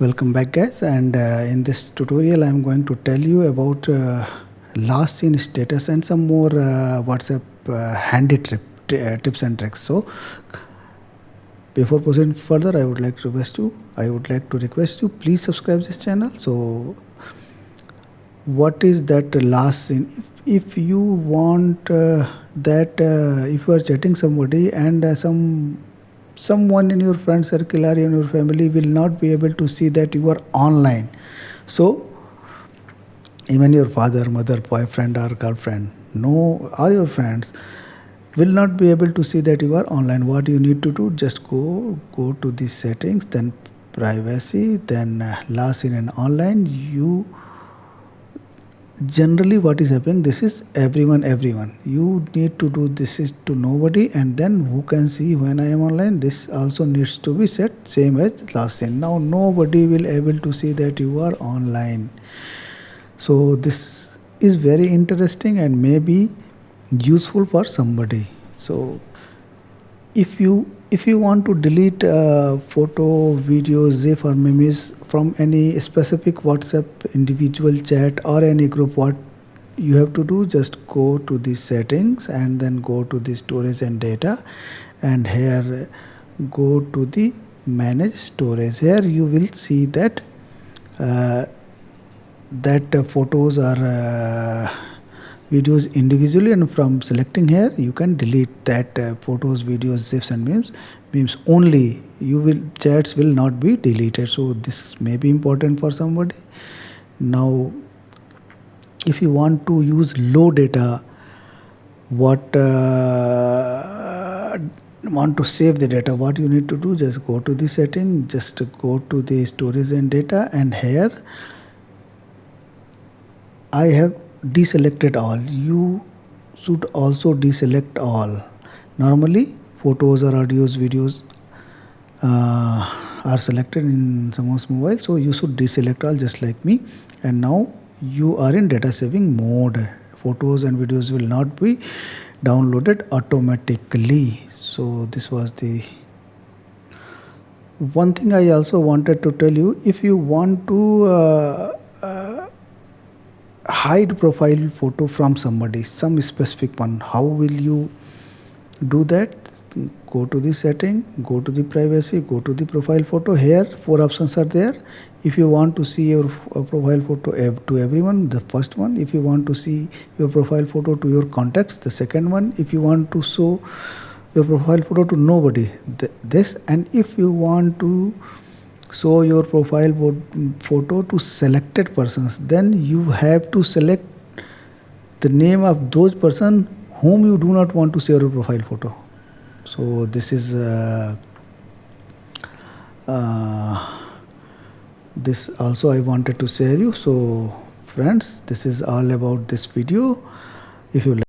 Welcome back guys, and in this tutorial I'm going to tell you about last seen status and some more WhatsApp handy tips and tricks. So before proceeding further, I would like to request you please subscribe this channel. So what is that last seen? If you want that if you are chatting somebody and someone in your friend circle or in your family will not be able to see that you are online, so even your father, mother, boyfriend or girlfriend, no, or your friends will not be able to see that you are online. What you need to do, just go to the settings, then privacy, then last seen and online. You generally what is happening, this is everyone, you need to do this is to nobody, and then who can see when I am online. This also needs to be set same as last seen. Now nobody will able to see that you are online. So this is very interesting and maybe useful for somebody. So if you want to delete photo, video, zip or memes from any specific WhatsApp individual chat or any group, what you have to do, just go to the settings and then go to the storage and data, and here go to the manage storage. Here you will see that photos or videos individually, and from selecting here you can delete that photos, videos, gifs and memes only. You will chats will not be deleted. So this may be important for somebody. Now if you want to use low data, want to save the data, what you need to do, just go to the setting, just go to the storage and data, and here I have deselected all. You should also deselect all. Normally photos or audios, videos are selected in someone's mobile, so you should deselect all just like me. And now you are in data saving mode. Photos and videos will not be downloaded automatically. So this was the one thing I also wanted to tell you. If you want to hide profile photo from somebody, some specific one, how will you do that? Go to the setting, go to the privacy, go to the profile photo. Here 4 options are there. If you want to see your profile photo to everyone, the first one. If you want to see your profile photo to your contacts, the second one. If you want to show your profile photo to nobody, this. And if you want to show your profile photo to selected persons, then you have to select the name of those person whom you do not want to share your profile photo. So this is this also I wanted to share you. So friends, this is all about this video. If you like